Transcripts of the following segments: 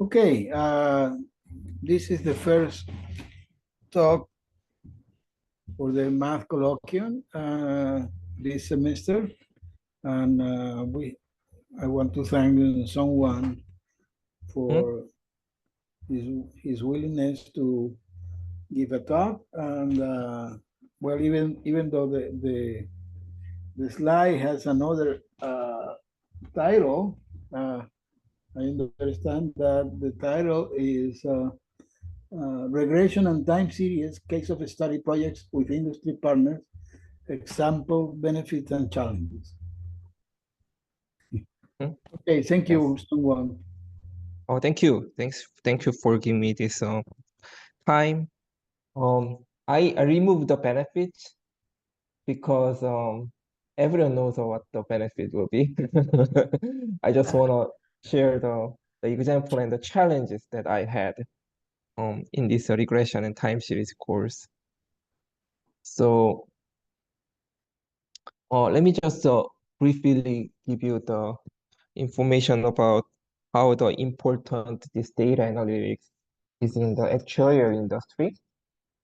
Okay, this is the first talk for the Math Colloquium this semester, and I want to thank Sungwon for his willingness to give a talk. And well, even though the slide has another title, I understand that the title is Regression and Time Series, Case of Study Projects with Industry Partners, Example, Benefits, and Challenges. Okay, thank you, Sungwon. Oh, thank you. Thank you for giving me this time. I removed the benefits because everyone knows what the benefit will be. I just want to share the example and the challenges that I had in this regression and time series course. So let me just briefly give you the information about how the important this data analytics is in the actuarial industry.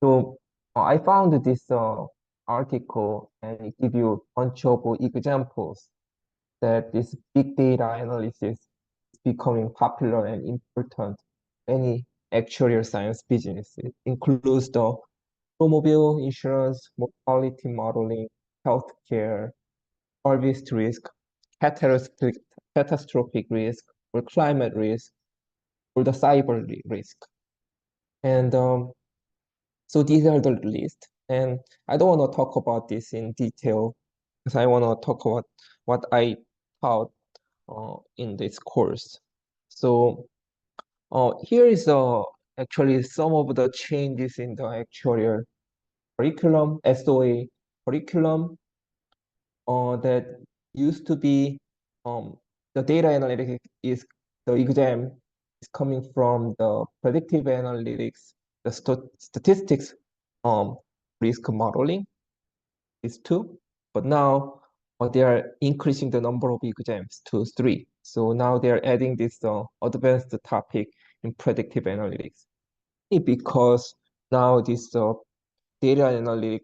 So I found this article and it gives you a bunch of examples that this big data analysis is becoming popular and important in any actuarial science business. It includes the automobile insurance, mortality modeling, healthcare, harvest risk, catastrophic risk, or climate risk, or the cyber risk. And so these are the list. And I don't want to talk about this in detail because I want to talk about what I taught in this course. So here is actually some of the changes in the actuarial curriculum, SOA curriculum, that used to be the data analytics is the exam is coming from the predictive analytics, the statistics, risk modeling is two, but now they are increasing the number of exams to 3. So now they are adding this advanced topic in predictive analytics because now this data analytic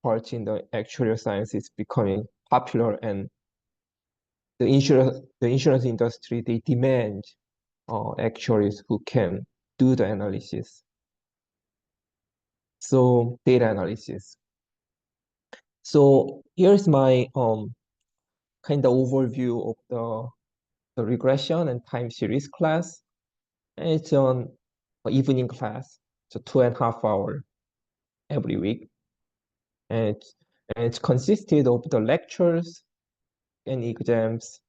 part in the actuarial science is becoming popular, and the insurance industry, they demand actuaries who can do the analysis. So data analysis. So here's my kind of overview of the regression and time series class. And it's on evening class, so 2.5 hours every week. And it's consisted of the lectures and exams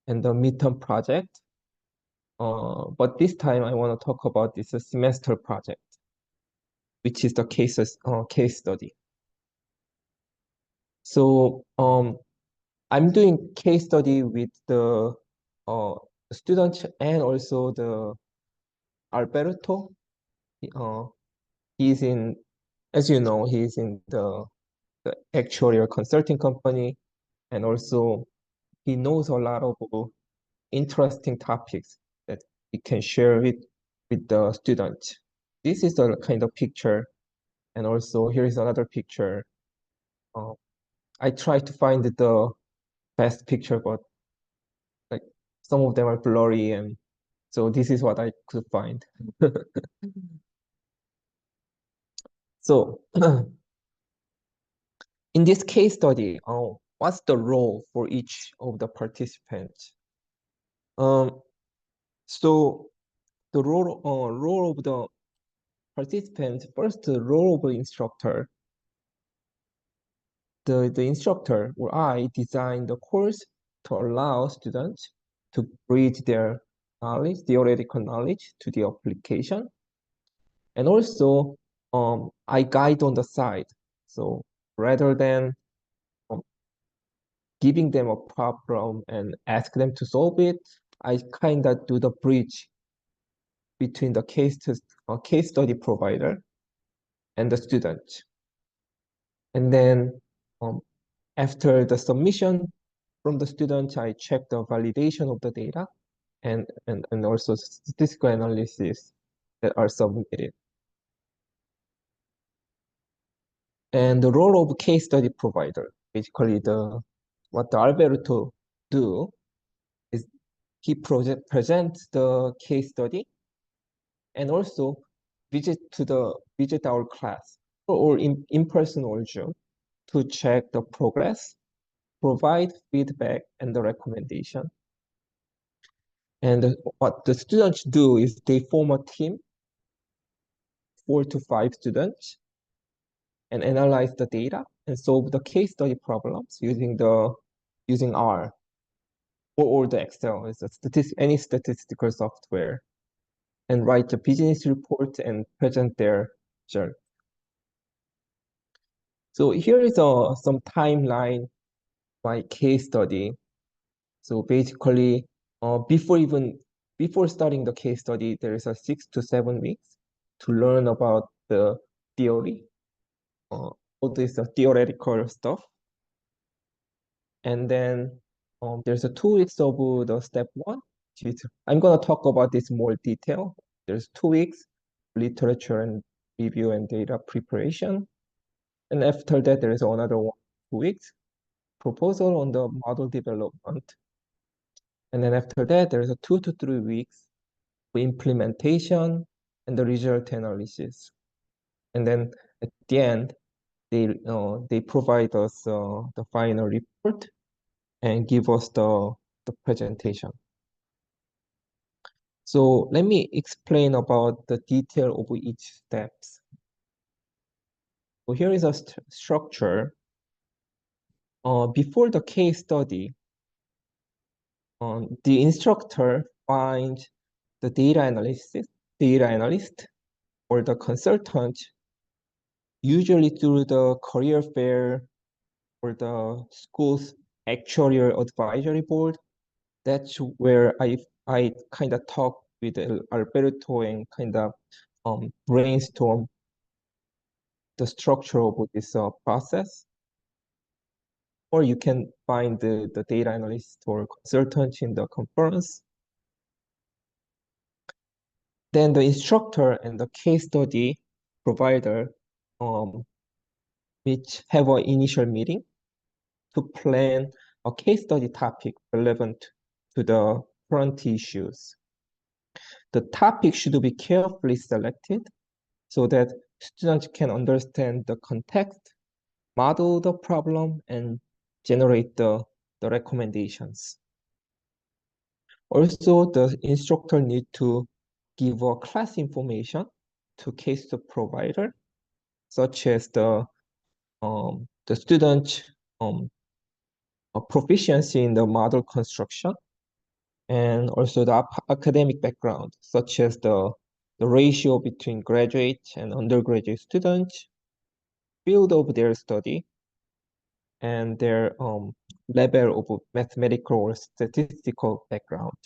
and the midterm project. But this time I want to talk about this semester project, which is the case study. So I'm doing case study with the students and also the Alberto. He's in, as you know, he's in the actuarial consulting company, and also he knows a lot of interesting topics that he can share with the students. This is the kind of picture, and also here is another picture. I tried to find the best picture, but like some of them are blurry, and so this is what I could find. So in this case study, what's the role for each of the participants? So the role of the participant, first the role of the instructor. The instructor or I designed the course to allow students to bridge their knowledge, theoretical knowledge, to the application. And also, I guide on the side. So rather than giving them a problem and ask them to solve it, I kind of do the bridge between the case study provider and the student. And then after the submission from the student, I check the validation of the data and also statistical analysis that are submitted. And the role of case study provider, basically what the Alberto do is he presents the case study and also visit our class or in person or Zoom to check the progress, provide feedback and the recommendation. And what the students do is they form a team, 4 to 5 students, and analyze the data and solve the case study problems using R or the Excel, is any statistical software, and write the business report and present their result. So here is some timeline by case study. So basically, before starting the case study, there is a 6 to 7 weeks to learn about the theory, all this theoretical stuff. And then there's a 2 weeks of the step 1. I'm gonna talk about this more detail. There's 2 weeks, literature and review and data preparation. And after that, there is another 2 weeks, proposal on the model development. And then after that, there is a 2 to 3 weeks for implementation and the result analysis. And then at the end, they provide us the final report and give us the presentation. So let me explain about the detail of each steps. So here is a structure. Before the case study, the instructor finds the data analyst or the consultant, usually through the career fair or the school's actuarial advisory board. That's where I kind of talk with Alberto and kind of brainstorm the structure of this process. Or you can find the data analyst or consultant in the conference. Then the instructor and the case study provider which have an initial meeting to plan a case study topic relevant to the current issues. The topic should be carefully selected so that students can understand the context, model the problem, and generate the recommendations. Also, the instructor need to give a class information to case provider, such as the student proficiency in the model construction, and also the academic background, such as the ratio between graduate and undergraduate students, field of their study, and their level of mathematical or statistical background.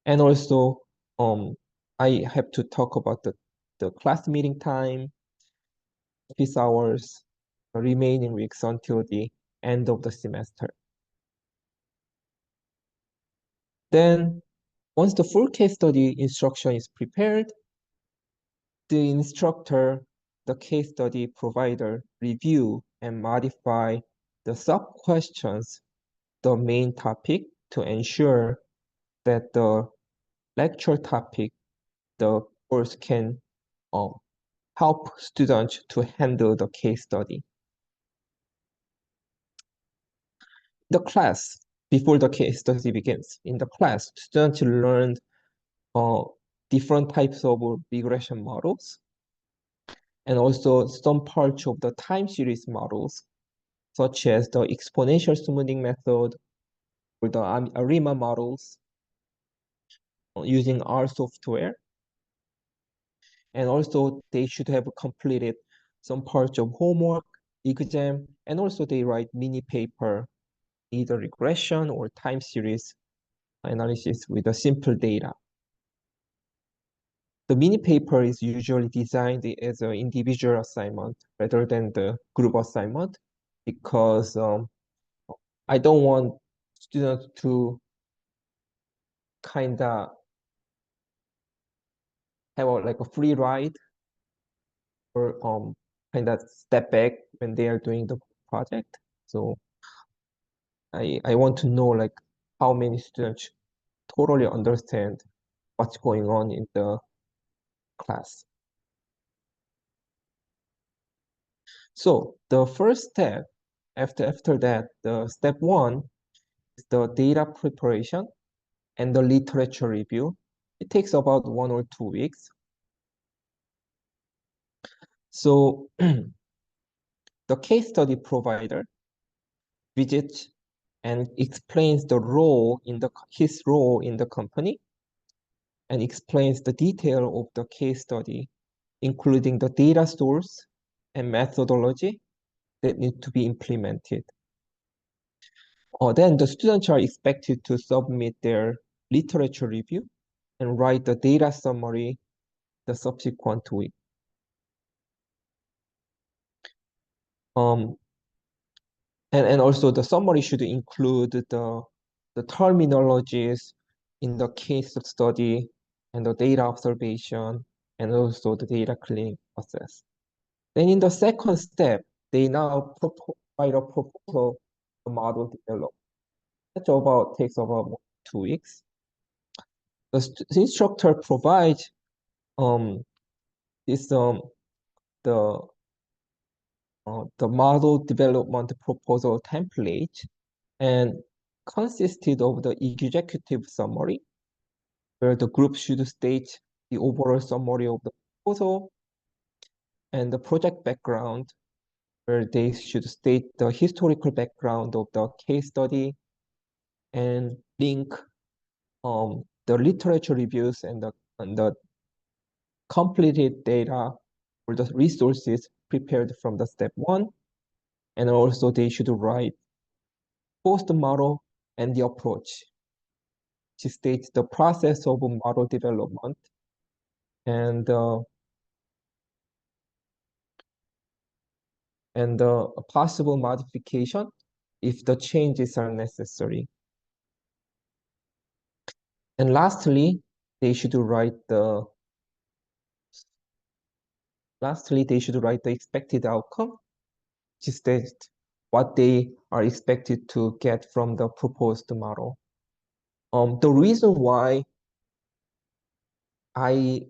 And also, I have to talk about the class meeting time, office hours, the remaining weeks until the end of the semester. Then, once the full case study instruction is prepared, the instructor, the case study provider review and modify the sub-questions, the main topic, to ensure that the lecture topic, the course can help students to handle the case study. The class, before the case study begins, in the class, students learned different types of regression models, and also some parts of the time series models, such as the exponential smoothing method or the ARIMA models using R software. And also they should have completed some parts of homework, exam, and also they write mini paper, either regression or time series analysis with a simple data. The mini paper is usually designed as an individual assignment rather than the group assignment, because I don't want students to kind of have like a free ride or kind of step back when they are doing the project. So I want to know like how many students totally understand what's going on in the class. So the first step after that, the step one is the data preparation and the literature review. It takes about 1 or 2 weeks. So the case study provider visits and explains his role in the company and explains the detail of the case study, including the data source and methodology that need to be implemented. Then the students are expected to submit their literature review and write the data summary the subsequent week. And also the summary should include the terminologies in the case study and the data observation and also the data cleaning process. Then in the second step, they now write a proposal for model development. That takes about 2 weeks. The instructor provides this the model development proposal template and consisted of the executive summary, where the group should state the overall summary of the proposal, and the project background, where they should state the historical background of the case study and link the literature reviews and the completed data or the resources prepared from the step one. And also they should write both the model and the approach. She states the process of model development and a possible modification if the changes are necessary. And lastly, they should write the expected outcome, which states what they are expected to get from the proposed model. The reason why I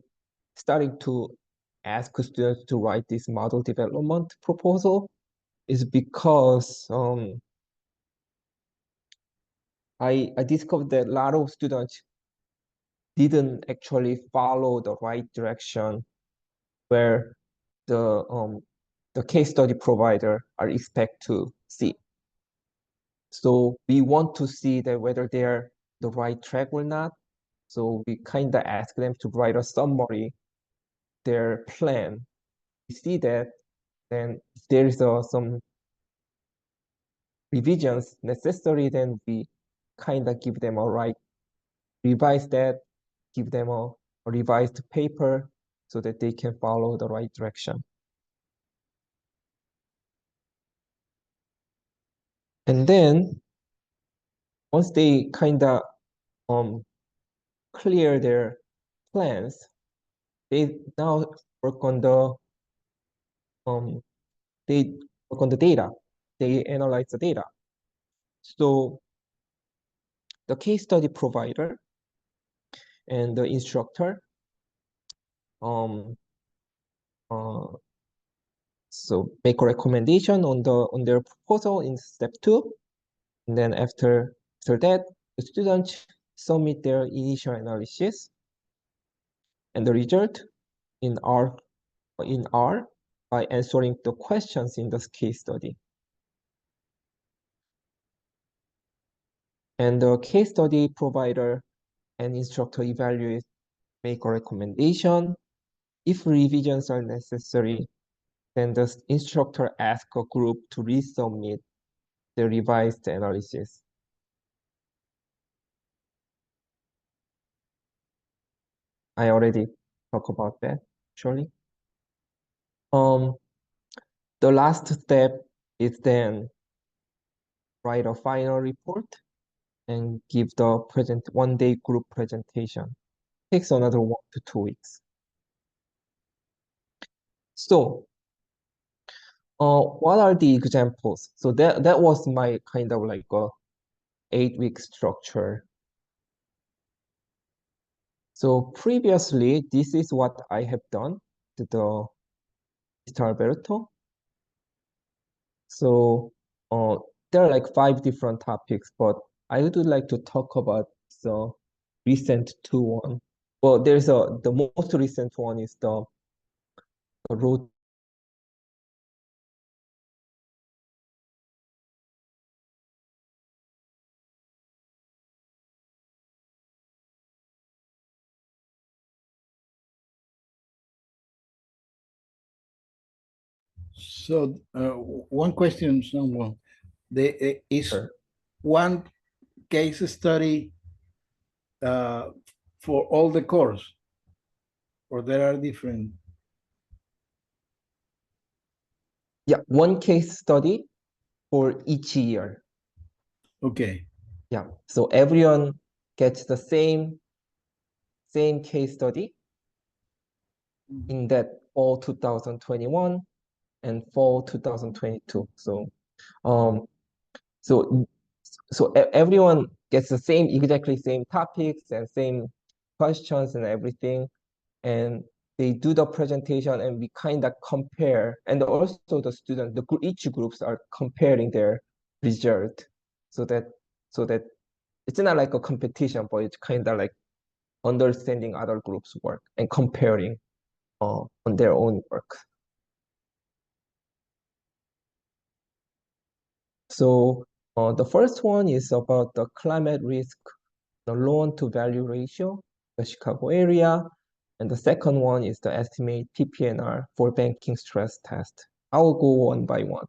started to ask students to write this model development proposal is because I discovered that a lot of students didn't actually follow the right direction where the case study provider are expect to see. So we want to see that whether they're the right track or not. So we kind of ask them to write a summary, their plan. We see that, then if there is some revisions necessary, then we kind of give them revise that, give them a revised paper so that they can follow the right direction. And then once they kind of clear their plans, they now work on the data. They analyze the data. So the case study provider and the instructor so make a recommendation on their proposal in step 2, and then after that the students submit their initial analysis and the result in R by answering the questions in this case study. And the case study provider and instructor evaluate, make a recommendation. If revisions are necessary, then the instructor asks a group to resubmit the revised analysis. I already talked about that, actually. The last step is then write a final report and give the one-day group presentation. Takes another 1 to 2 weeks. So, what are the examples? So that was my kind of like a 8-week structure. So previously, this is what I have done to the Mr. Alberto. So there are like 5 different topics, but I would like to talk about the recent 2 one. Well, the most recent one is the road. So one question, someone, is one case study for all the course, or there are different? Yeah, one case study for each year. Okay. Yeah, so everyone gets the same case study in that fall 2021 and fall 2022. Um, so everyone gets the exactly same topics and same questions and everything, and they do the presentation, and we kind of compare, and also the students, each groups are comparing their result, so that it's not like a competition, but it's kind of like understanding other groups' work and comparing on their own work. So the first one is about the climate risk, the loan to value ratio, the Chicago area. And the second one is the estimate PPNR for banking stress test. I will go one by one.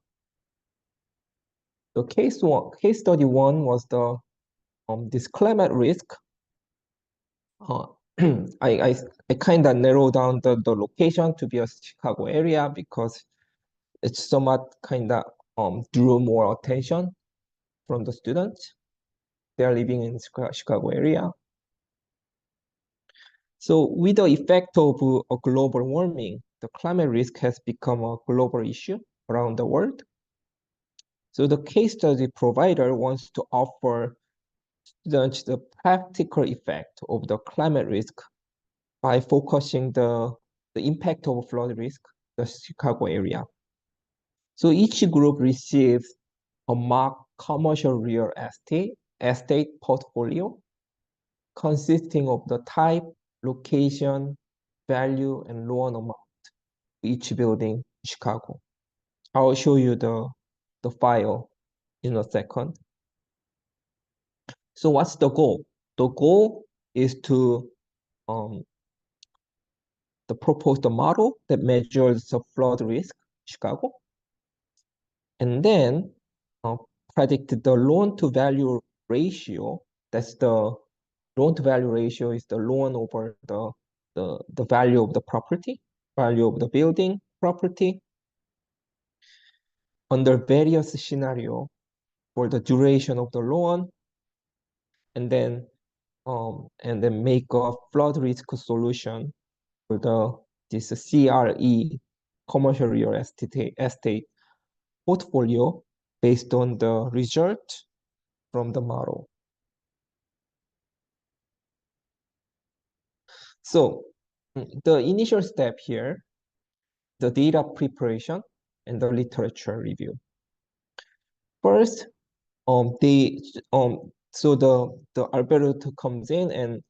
The case study one was the this climate risk. I kind of narrowed down the location to be a Chicago area because it's somewhat kind of drew more attention from the students. They are living in Chicago area. So with the effect of global warming, the climate risk has become a global issue around the world. So the case study provider wants to offer students the practical effect of the climate risk by focusing the impact of flood risk, the Chicago area. So each group receives a mock commercial real estate portfolio consisting of the type, location, value, and loan amount of each building in Chicago. I'll show you the file in a second. So what's the goal? The goal is to propose the model that measures the flood risk in Chicago, and then predict the loan to value ratio. That's the loan to value ratio is the loan over the value of the property, value of the building property under various scenario for the duration of the loan, and then make a flood risk solution for this CRE, commercial real estate portfolio based on the result from the model. So the initial step here, the data preparation and the literature review. First, so the Alberto comes in and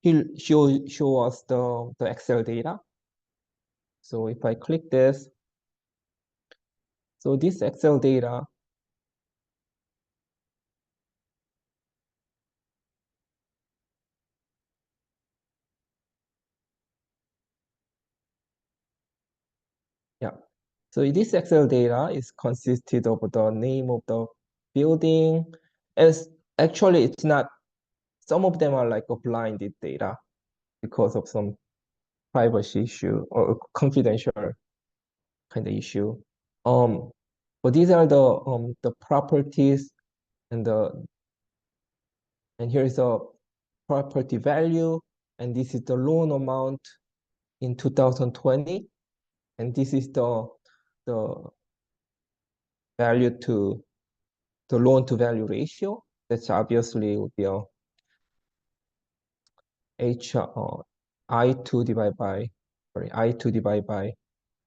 he'll show us the Excel data. So if I click this, so this Excel data, yeah. So this Excel data is consisted of the name of the building. As actually, it's not. Some of them are like a blinded data because of some privacy issue or confidential kind of issue. But these are the properties and And here is a property value, and this is the loan amount in 2020, and this is the value to the loan to value ratio. That's obviously would be a I2 divided by, I2 divided by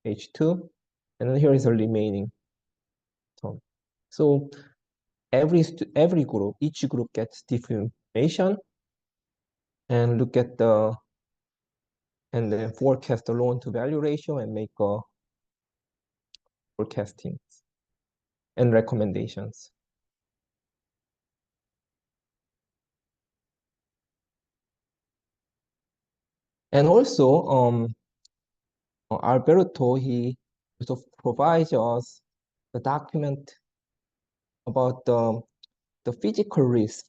H2, and then here is the remaining term. So every group, each group gets different information, and look at and then forecast the loan to value ratio and make a forecasting and recommendations. And also, Alberto, he also provides us the document about the physical risk,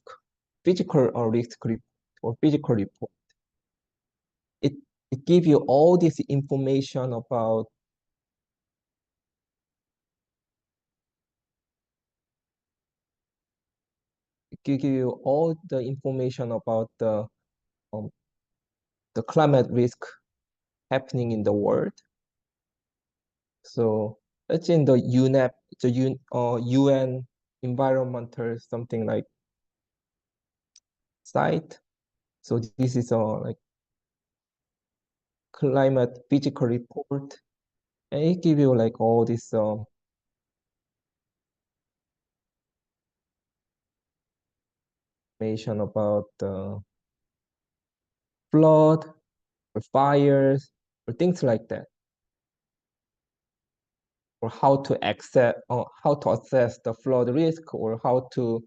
physical risk report or physical report. It it gives you all this information about give you all the information about the climate risk happening in the world. So it's in the UNEP, the UN environmental something like site. So this is a like climate physical report, and it give you like all this information about flood or fires or things like that, or how to assess the flood risk, or how to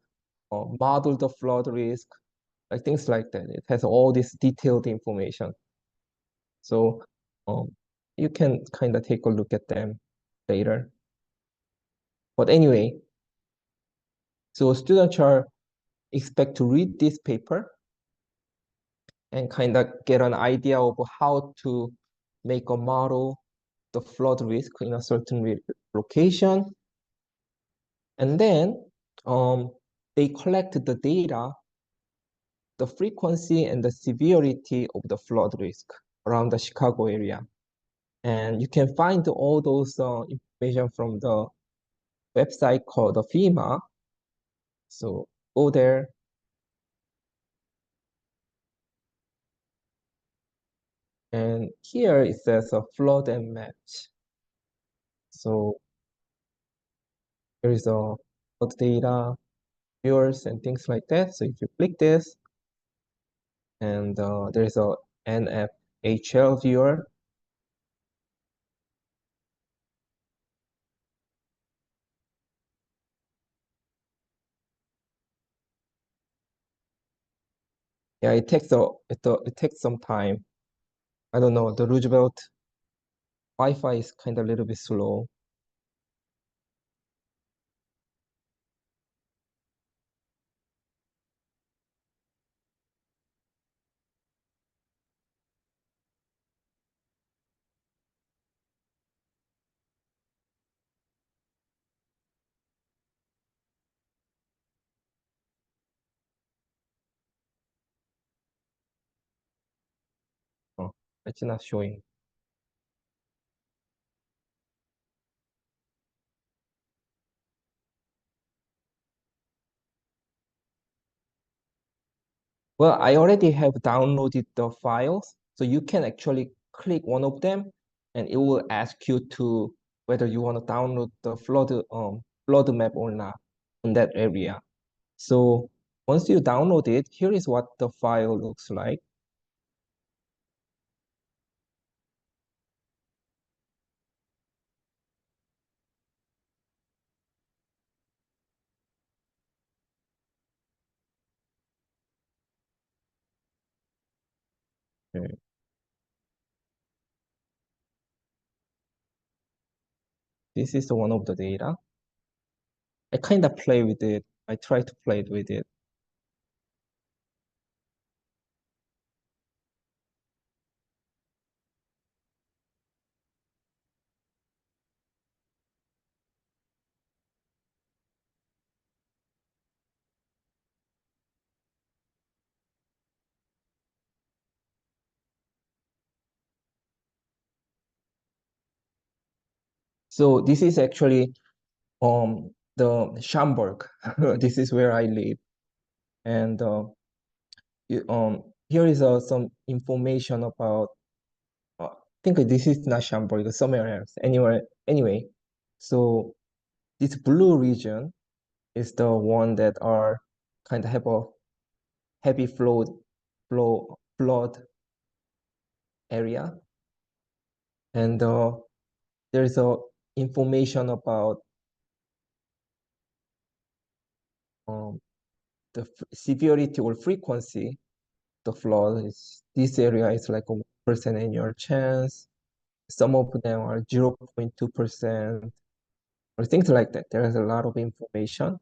model the flood risk, like things like that. It has all this detailed information. So you can kind of take a look at them later. But anyway, so students are expect to read this paper and kind of get an idea of how to make a model the flood risk in a certain location. And then they collect the data, the frequency and the severity of the flood risk around the Chicago area. And you can find all those information from the website called the FEMA. So go there. And here it says a flood and match. So there is a flood data, viewers, and things like that. So if you click this, and there's a NFHL viewer. Yeah, it takes some time. I don't know, the Roosevelt Wi-Fi is kind of a little bit slow. Oh, it's not showing. Well, I already have downloaded the files, so you can actually click one of them, and it will ask you to whether you want to download the flood map or not in that area. So once you download it, here is what the file looks like. Okay. This is one of the data. I kind of play with it. I try to play with it. So this is actually the Schaumburg. This is where I live, and here is some information about. I think this is not Schaumburg, it's somewhere else. Anyway, so this blue region is the one that are kind of have a heavy flood area, and there's a information about um, the severity or frequency. The flood is this area is like a 1% annual chance. Some of them are 0.2% or things like that. There is a lot of information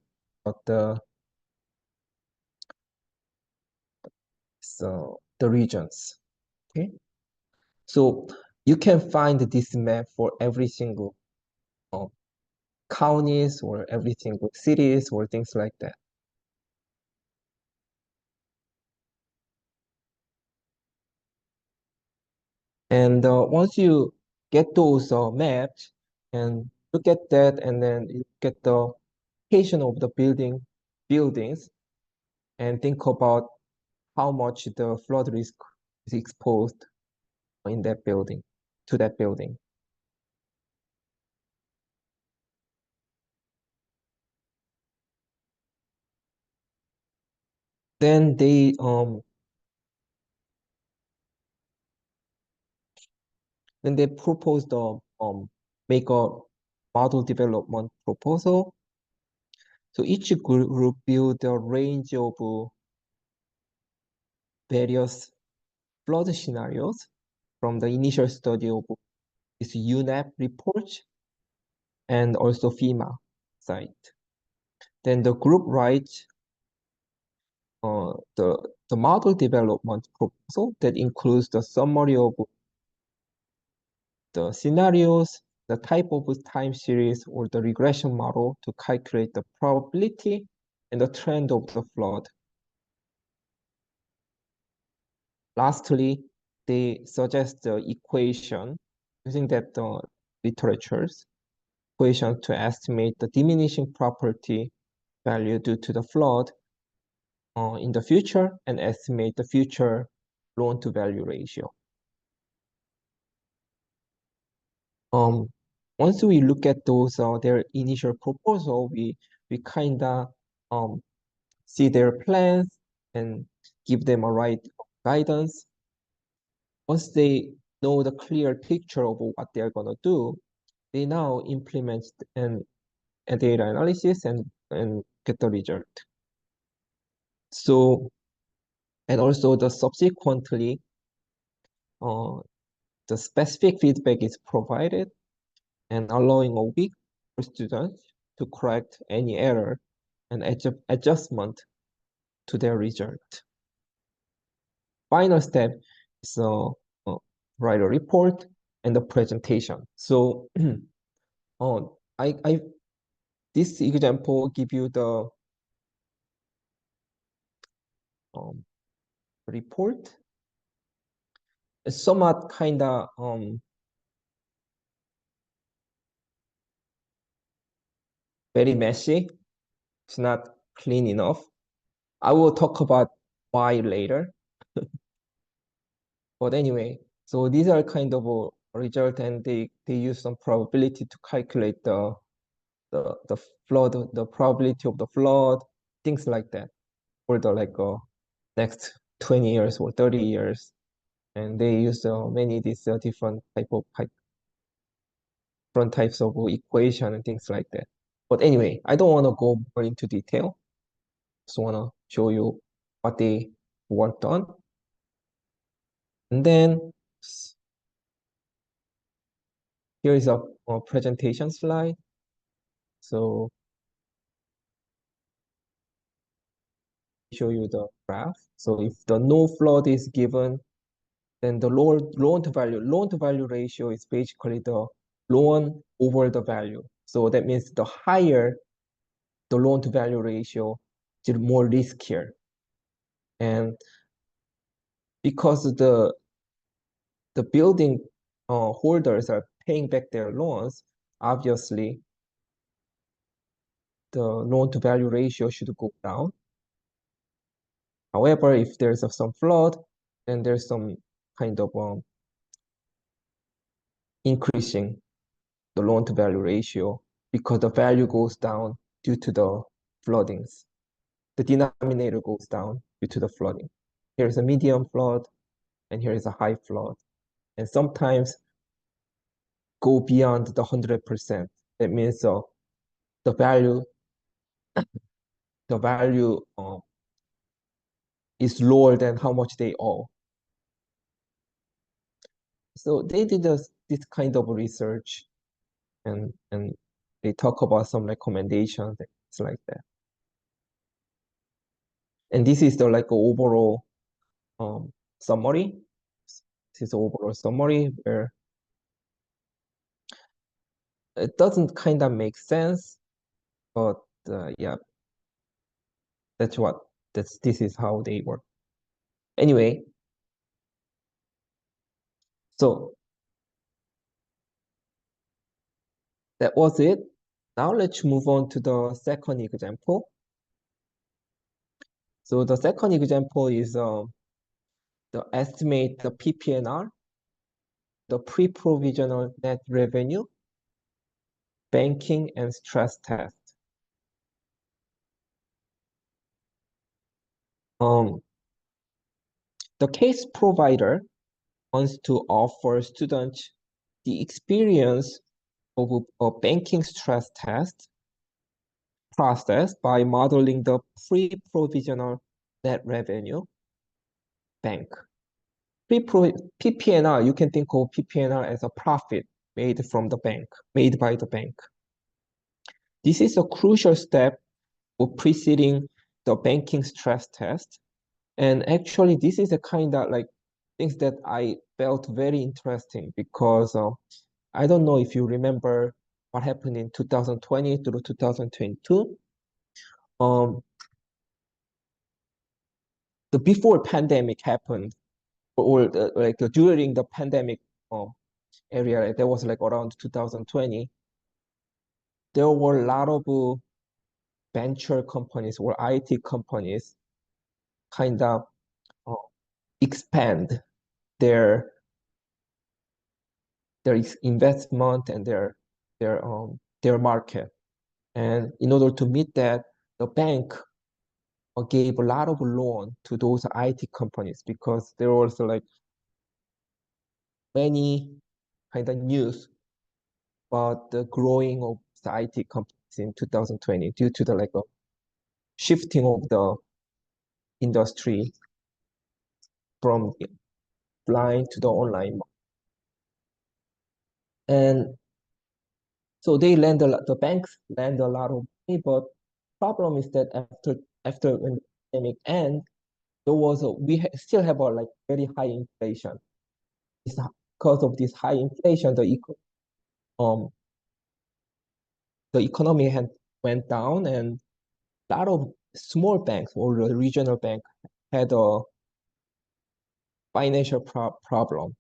about the regions. Okay, so you can find this map for every single uh, counties or every single cities or things like that. And once you get those maps and look at that, and then you get the location of the buildings, and think about how much the flood risk is exposed in that building, to that building. Then they proposed the make a model development proposal. So each group build a range of various flood scenarios from the initial study of this UNEP report and also FEMA site. Then the group writes the model development proposal that includes the summary of the scenarios, the type of time series or the regression model to calculate the probability and the trend of the flood. Lastly, they suggest the equation using that literature's equation to estimate the diminishing property value due to the flood in the future and estimate the future loan to value ratio. Um, Once we look at those their initial proposal, we kind of see their plans and give them a right guidance. Once they know the clear picture of what they're gonna do, they now implement a data analysis and get the result. So, and also the subsequently, the specific feedback is provided and allowing a week for students to correct any error and adjustment to their result. Final step is write a report and the presentation. So I this example give you the um, report. It's somewhat kind of very messy. It's not clean enough. I will talk about why later. But anyway, so these are kind of a result, and they use some probability to calculate the flood, the probability of the flood, things like that, for the like next 20 years or 30 years. And they use many these different types of equation and things like that. But anyway, I don't want to go more into detail. Just want to show you what they worked on. And then here is a presentation slide. So show you the graph. So if the no flood is given, then the loan to value ratio is basically the loan over the value. So that means the higher the loan to value ratio, the more riskier. And because the building holders are paying back their loans, obviously the loan to value ratio should go down. However, if there's some flood, then there's some kind of increasing the loan to value ratio because the value goes down due to the floodings. The denominator goes down due to the flooding. Here's a medium flood, and here is a high flood. And sometimes go beyond the 100%. That means the value the value is lower than how much they owe. So they did this kind of research, and they talk about some recommendations, things like that. And this is the like overall summary. This is overall summary where it doesn't kind of make sense, but yeah, this is how they work. Anyway, so that was it. Now let's move on to the second example. So the second example is the estimate the PPNR, the pre-provisional net revenue, banking and stress test. The case provider wants to offer students the experience of a banking stress test process by modeling the pre-provisional net revenue bank. PPNR, you can think of PPNR as a profit made from the bank, made by the bank. This is a crucial step of preceding the banking stress test. And actually, this is a kind of like things that I felt very interesting because I don't know if you remember what happened in 2020 through 2022. The before pandemic happened, or like during the pandemic area, there was like around 2020. There were a lot of venture companies or IT companies kind of expand their investment and their market. And in order to meet that, the bank gave a lot of loan to those IT companies because there was like many kind of news about the growing of the IT companies in 2020 due to the like shifting of the industry from offline to the online. And so the banks lend a lot of money, but problem is that after when the pandemic ends, still have a like very high inflation. It's because of this high inflation, um the economy had went down, and a lot of small banks or the regional bank had a financial problem,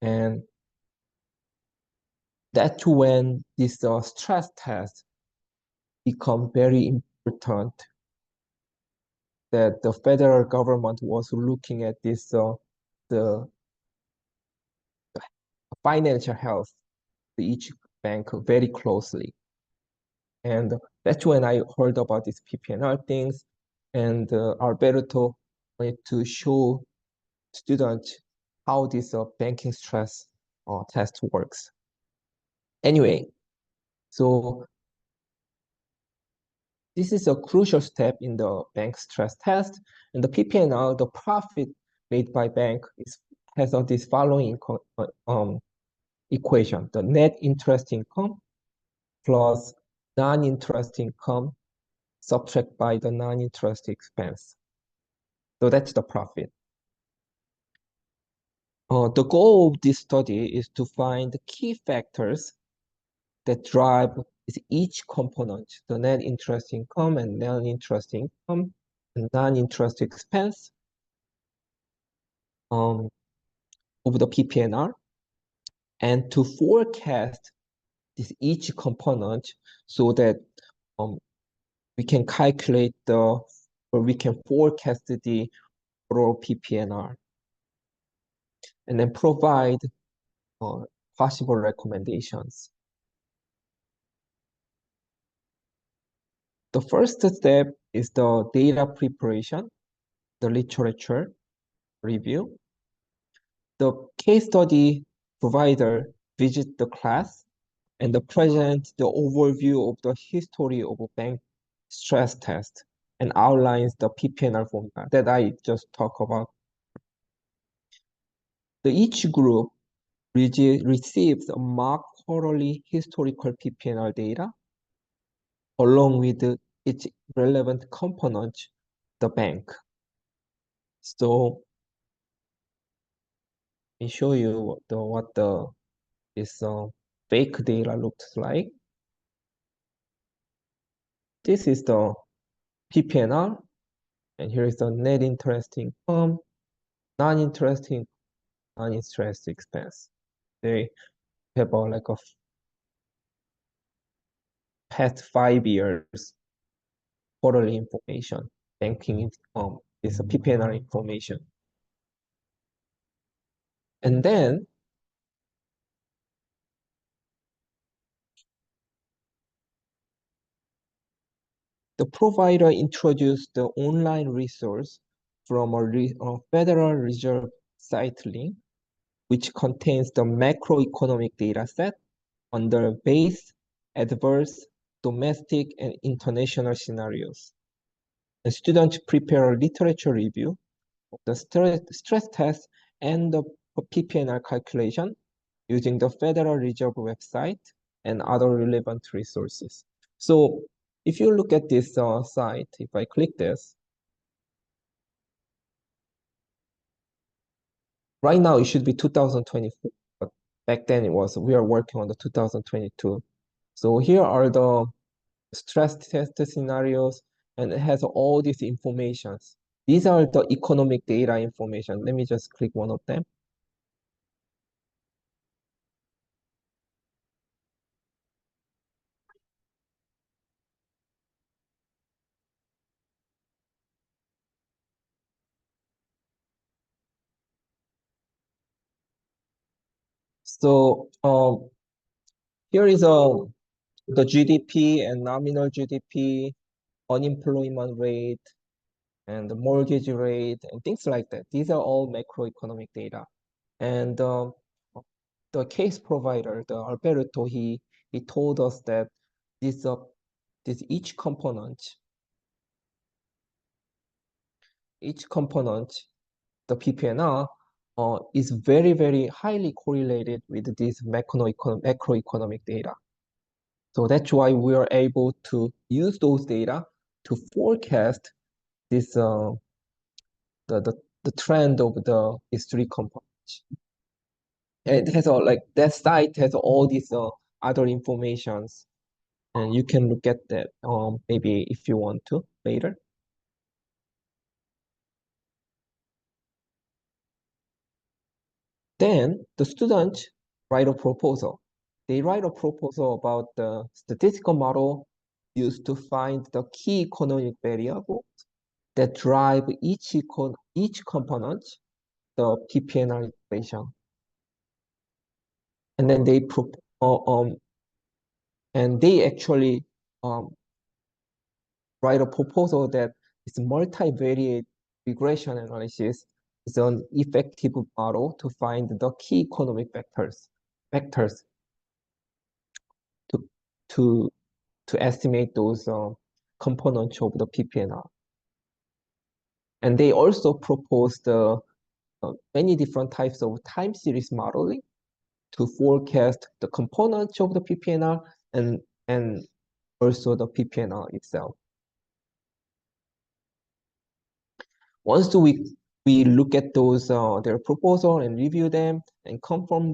and that's when this stress test become very important. That the federal government was looking at the financial health of each bank very closely. And that's when I heard about these PPNR things, and Alberto wanted to show students how this banking stress test works. Anyway, so this is a crucial step in the bank stress test, and the PPNR, the profit made by bank, has this following equation: the net interest income plus non-interest income subtract by the non-interest expense. So that's the profit. The goal of this study is to find the key factors that drive each component, the net interest income and non-interest income and non-interest expense of the PPNR, and to forecast this each component so that we can calculate or we can forecast the overall PPNR and then provide possible recommendations. The first step is the data preparation, the literature review. The case study provider visits the class and present the overview of the history of a bank stress test and outlines the PPNR formula that I just talked about. Each group receives a mock quarterly historical PPNR data along with its relevant component, the bank. So let me show you what this fake data looks like. This is the PPNR, and here is the net interest income, non-interest expense. They have like a past 5 years quarterly information, banking is a PPNR information. And then the provider introduced the online resource from a Federal Reserve site link, which contains the macroeconomic data set under base, adverse, domestic, and international scenarios. The students prepare a literature review of the stress test and the PPNR calculation using the Federal Reserve website and other relevant resources. So if you look at this site, if I click this, right now it should be 2024, but back then we are working on the 2022. So here are the stress test scenarios, and it has all these informations. These are the economic data information. Let me just click one of them. So here is the GDP and nominal GDP, unemployment rate, and the mortgage rate, and things like that. These are all macroeconomic data. And the case provider, the Alberto, he told us that this each component, the PPNR, is very, very highly correlated with this macroeconomic data. So that's why we are able to use those data to forecast this the trend of these three components. And it has all like that site has all these other informations, and you can look at that maybe if you want to later. Then the students write a proposal. They write a proposal about the statistical model used to find the key economic variables that drive each component, the PPNR equation. And then they actually write a proposal that is multivariate regression analysis is an effective model to find the key economic vectors to estimate those components of the PPNR. And they also proposed many different types of time series modeling to forecast the components of the PPNR and also the PPNR itself. Once we look at those their proposal and review them and confirm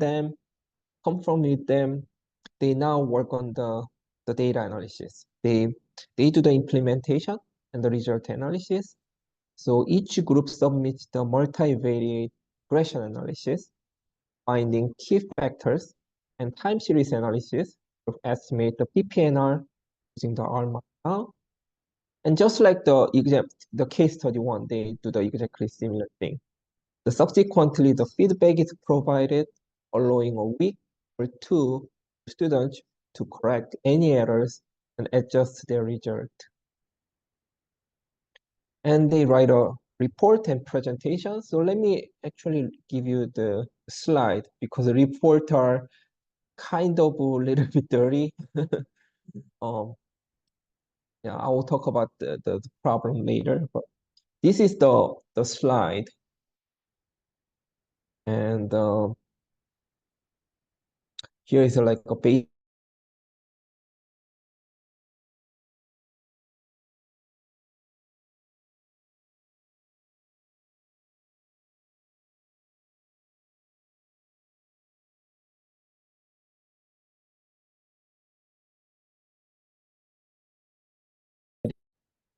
with them, they now work on the data analysis. They do the implementation and the result analysis. So each group submits the multivariate regression analysis, finding key factors and time series analysis estimate the PPNR using the R markdown. And just like the case study one, they do the exactly similar thing. Subsequently, the feedback is provided, allowing a week or two for students to correct any errors and adjust their result. And they write a report and presentation. So let me actually give you the slide because the report are kind of a little bit dirty. Yeah, I will talk about the problem later, but this is the slide. And here is like a base.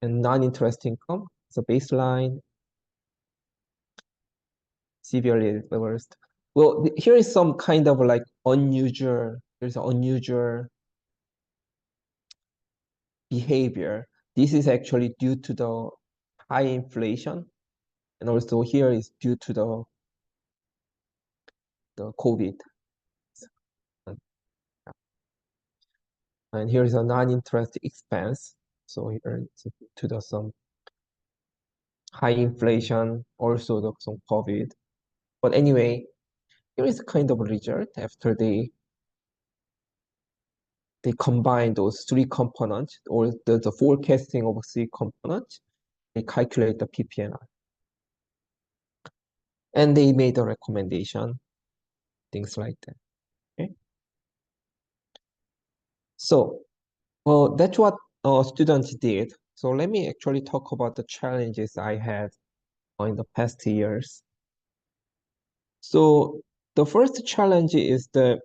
And non-interest income, so baseline, severely reversed. Well, here is some kind of like unusual, there's an unusual behavior. This is actually due to the high inflation. And also here is due to the COVID. And here is a non-interest expense. So here it's due to the some high inflation, also the some COVID. But anyway, here is kind of a result after they combine those three components or the forecasting of three components, they calculate the PPNR. And they made a recommendation, things like that. Okay. So that's what students did. So let me actually talk about the challenges I had in the past years. So the first challenge is that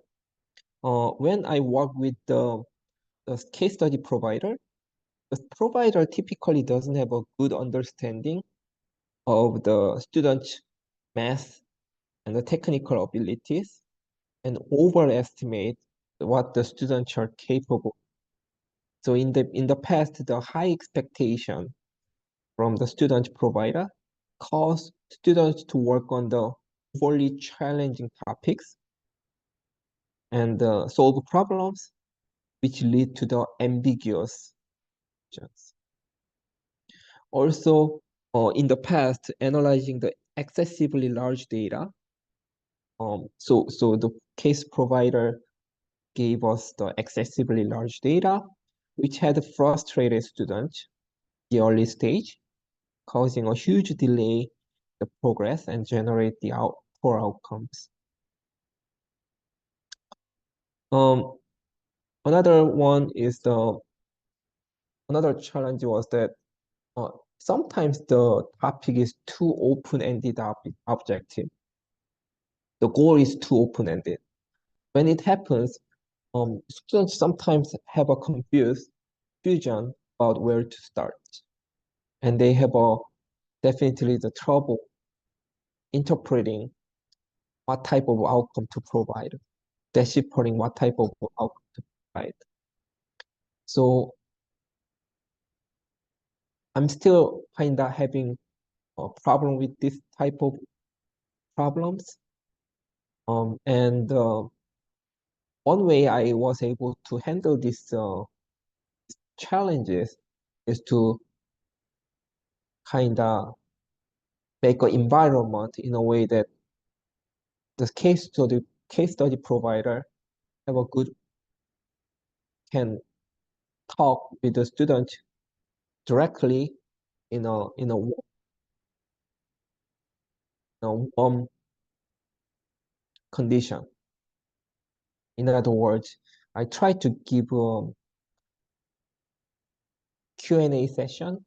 when I work with the case study provider, the provider typically doesn't have a good understanding of the student's math and the technical abilities and overestimate what the students are capable. So in the past, the high expectation from the student provider caused students to work on the overly challenging topics and solve problems which lead to the ambiguous questions. Also, in the past, analyzing the excessively large data, so the case provider gave us the excessively large data, which had frustrated students in the early stage, causing a huge delay in the progress and generate the poor outcomes. Um, another one is another challenge was that sometimes the topic is too open-ended objective. The goal is too open-ended. When it happens, students sometimes have a confusion about where to start. And they have definitely the trouble interpreting what type of outcome to provide, deciphering what type of outcome to provide. So I'm still kind of having a problem with this type of problems. And one way I was able to handle these challenges is to kind of make an environment in a way that the case study provider have a good can talk with the student directly in a warm condition. In other words, I try to give a Q&A session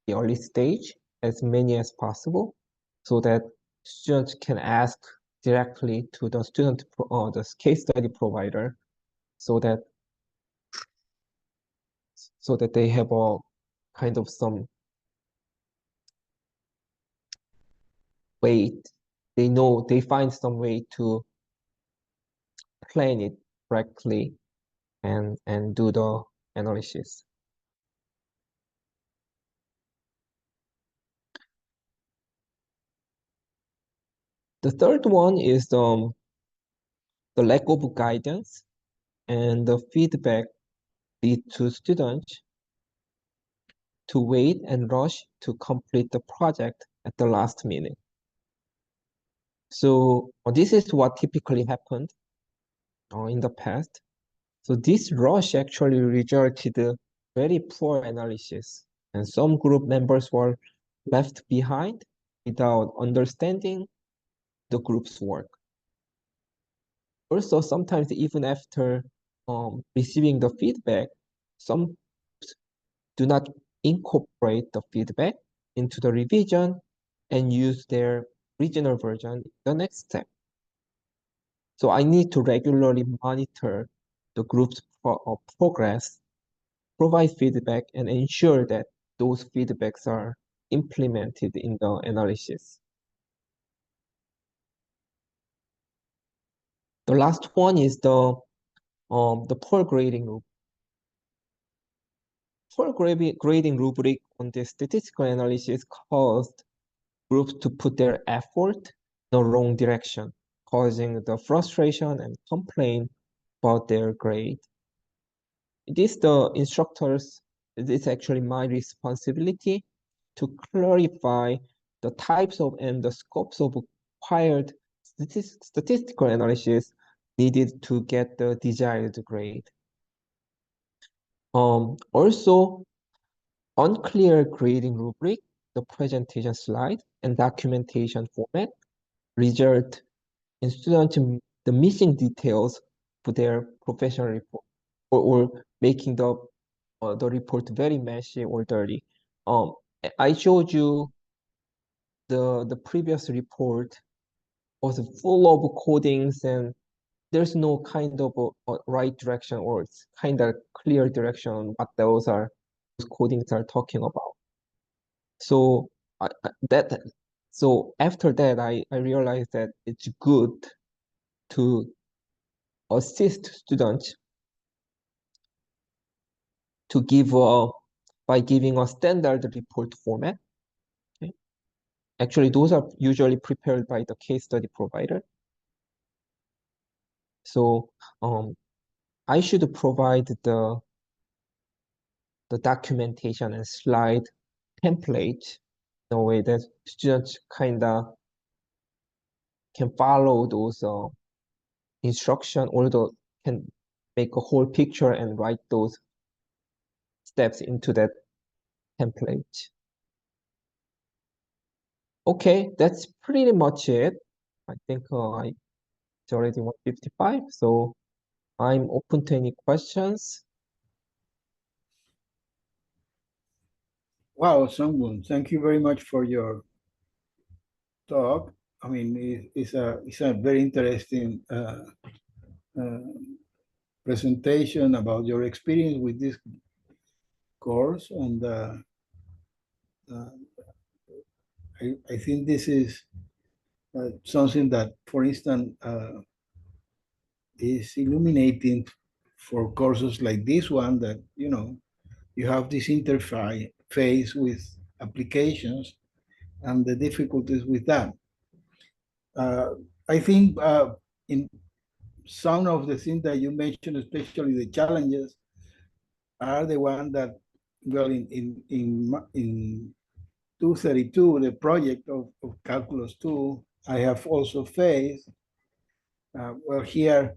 the early stage as many as possible so that students can ask directly to the the case study provider so that they have a kind of some way, they find some way to plan it correctly and do the analysis. The third one is the lack of guidance and the feedback lead to students to wait and rush to complete the project at the last minute. So this is what typically happened in the past. So this rush actually resulted very poor analysis, and some group members were left behind without understanding the group's work. Also, sometimes even after receiving the feedback, some do not incorporate the feedback into the revision and use their original version in the next step. So I need to regularly monitor the group's progress, provide feedback, and ensure that those feedbacks are implemented in the analysis. The last one is the poor grading rubric. Poor grading rubric on the statistical analysis caused groups to put their effort in the wrong direction, causing the frustration and complaint about their grade. It is the instructors, it is actually my responsibility to clarify the types of and the scopes of required statistical analysis needed to get the desired grade. Also, unclear grading rubric, the presentation slide, and documentation format result in students the missing details for their professional report or making the report very messy or dirty. I showed you the previous report was full of codings and there's no kind of a right direction or it's kind of clear direction what those codings are talking about. So after that I realized that it's good to assist students to give by giving a standard report format. Okay? Actually, those are usually prepared by the case study provider. So I should provide the documentation and slide template in a way that students kind of can follow those instruction, although can make a whole picture and write those steps into that template. Okay, that's pretty much it. I think it's already 1:55, so I'm open to any questions. Wow, Sungwon, thank you very much for your talk. I mean, it's a very interesting uh, presentation about your experience with this course, and uh, I think this is something that, for instance, is illuminating for courses like this one, that you have this interface with applications and the difficulties with that. I think in some of the things that you mentioned, especially the challenges, are the one that, well, in 232, the project of Calculus 2, I have also faced. Well, here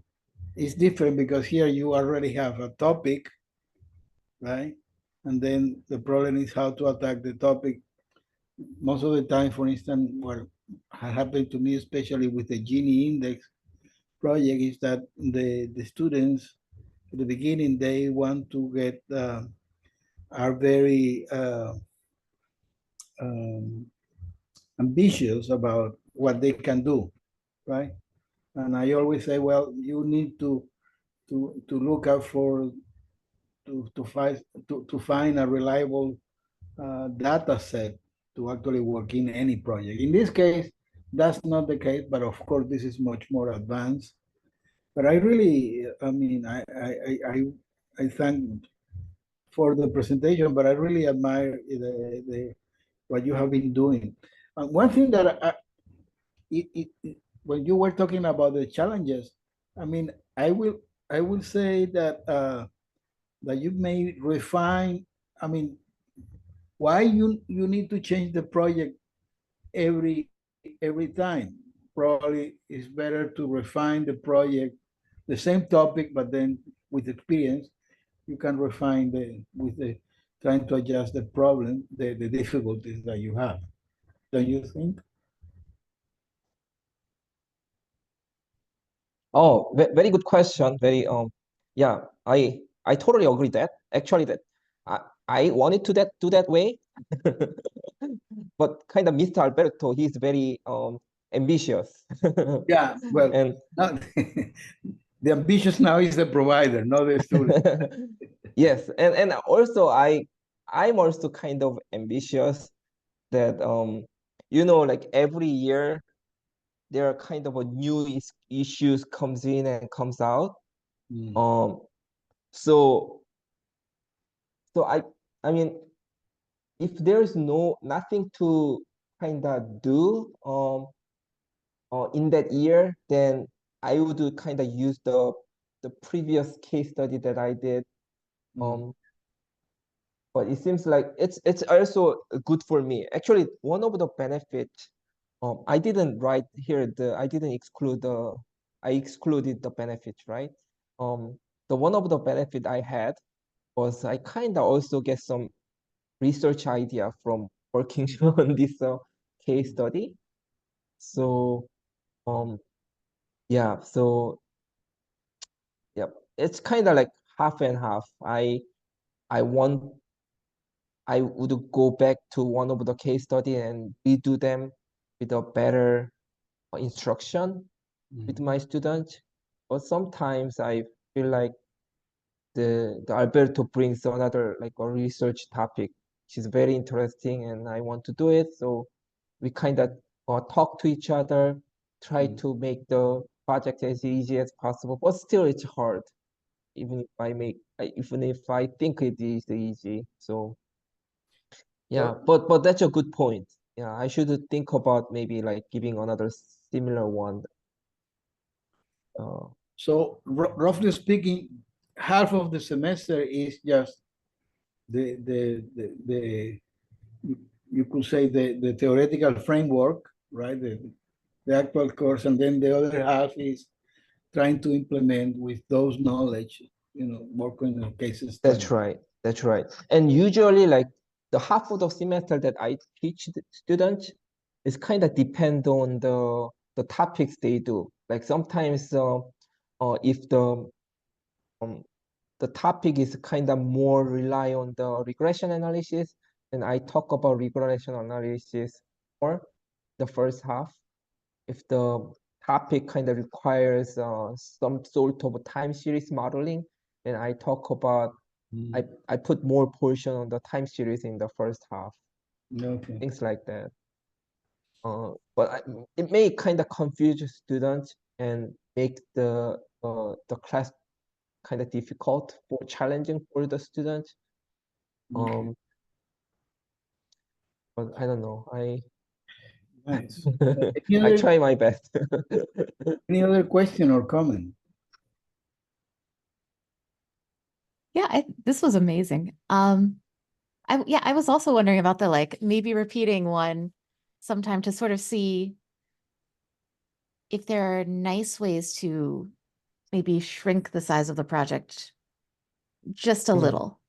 it's different because here you already have a topic, right? And then the problem is how to attack the topic. Most of the time, for instance, what happened to me, especially with the Gini index project, is that the students at the beginning, they want to get, are very um, ambitious about what they can do, right? And I always say, well, you need to look out for to find a reliable data set to actually work in any project. In this case, that's not the case, but of course, this is much more advanced. But I really, I mean, I thank for the presentation, but I really admire what you have been doing. One thing that when you were talking about the challenges, I mean, I will say that that you may refine. I mean, why you need to change the project every time? Probably it's better to refine the project, the same topic, but then with experience, you can refine with the trying to adjust the problem, the difficulties that you have. Don't you think? Oh, very good question. Very yeah, I totally agree that actually that I wanted to that do that way, but kind of Mr. Alberto, he's very ambitious, Yeah, well, and not, the ambitious now is the provider, not the student. yes, and also I'm also kind of ambitious that you know, like every year there are kind of a new issues comes in and comes out. Mm, Um, so so I mean, if there's nothing to kind of do in that year, then I would kind of use the previous case study that I did. mm, Um, but it seems like it's also good for me. Actually, one of the benefits, I didn't write here I didn't exclude I excluded the benefits, right? The one of the benefit I had was I kind of also get some research idea from working on this case study. So um yeah, so yeah, it's kind of like half and half. I want I would go back to one of the case study and redo them with a better instruction with mm. my students. But sometimes I feel like the Alberto brings another like a research topic, which is very interesting, and I want to do it. So we kind of talk to each other, try Mm. to make the project as easy as possible. But still, it's hard, even if I think it is easy. So yeah, So, but that's a good point. Yeah, I should think about maybe like giving another similar one. Uh, so roughly speaking, half of the semester is just the you could say the theoretical framework, right? The actual course, and then the other half is trying to implement with those knowledge, working on case that's study. right. That's right. And usually, like the half of the semester that I teach the students is kind of depend on the topics they do. Like sometimes, if um, the topic is kind of more rely on the regression analysis, and I talk about regression analysis more the first half. If the topic kind of requires some sort of time series modeling, then I talk about Mm. I put more portion on the time series in the first half, Okay. things like that. But it may kind of confuse students and make the class kind of difficult or challenging for the students. Okay. Um, but I don't know. Nice. I try my best. Any other question or comment? Yeah, this was amazing. I was also wondering about the like maybe repeating one sometime to sort of see if there are nice ways to maybe shrink the size of the project just a Mm. little,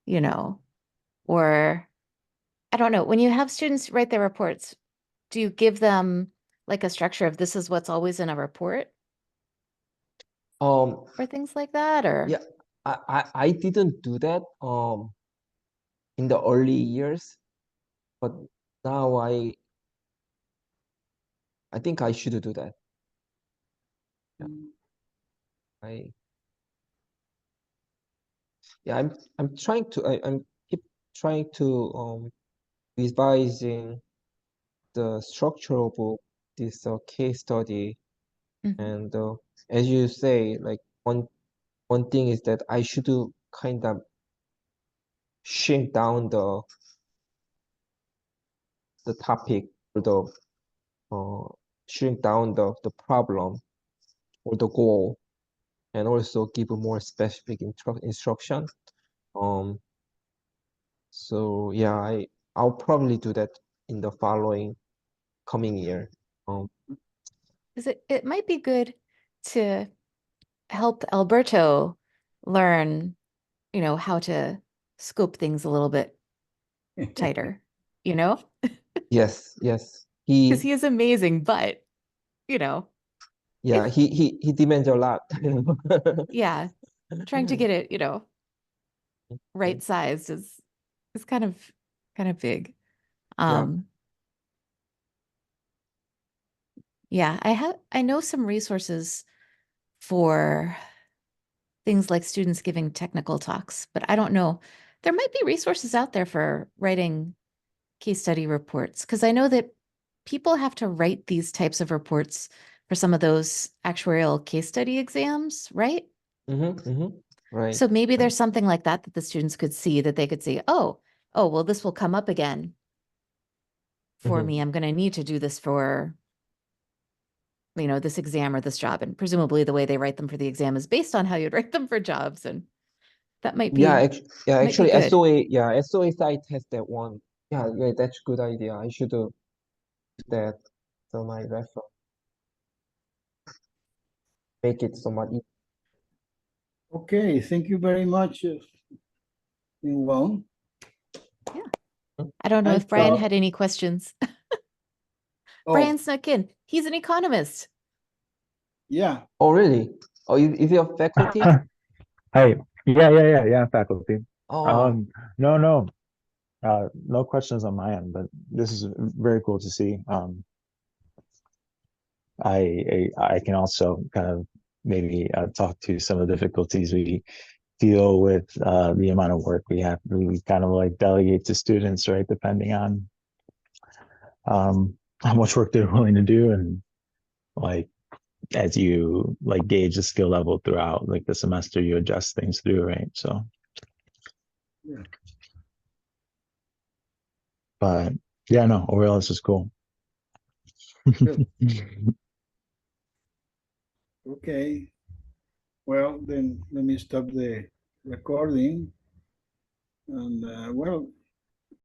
you know, or I don't know. When you have students write their reports, do you give them like a structure of this is what's always in a report Um, or things like that? Or yeah, I didn't do that in the early years, but now I think I should do that. Yeah, I yeah, I'm trying to I'm keep trying to revising the structure of this case study Mhm. And as you say, like one thing is that I should kind of shrink down the topic or the shrink down the problem or the goal, and also give a more specific instruction. So yeah, I'll probably do that in the following coming year. Because it might be good to help Alberto learn, how to scope things a little bit tighter, you know? Yes, Because he is amazing, but, yeah, if, he demands a lot. yeah, trying to get it, right sized is kind of big. Yeah. Yeah, I know some resources for things like students giving technical talks, but I don't know. There might be resources out there for writing case study reports, because I know that people have to write these types of reports for some of those actuarial case study exams, right? Right. So maybe Right. there's something like that the students could see, that they could see, oh, well, this will come up again for me. I'm going to need to do this for, this exam or this job. And presumably the way they write them for the exam is based on how you'd write them for jobs. And that might be, Actually, good. SOA site has that one. Yeah, that's a good idea. I should use that for my reference. Make it so much easier. Okay, thank you very much, Sungwon. I don't know I if Brian thought- had any questions. Oh, Brian snuck in. He's an economist. yeah. Oh, really? Oh, is it a faculty? Hey, yeah, faculty. Oh, No, no questions on my end, but this is very cool to see. I can also kind of maybe talk to some of the difficulties we deal with, the amount of work we kind of like delegate to students, right? Depending on how much work they're willing to do, and like as you like gauge the skill level throughout like the semester, you adjust things through, right? So Yeah. but yeah, no, overall this is cool. Good. Okay. Well, then let me stop the recording. And well,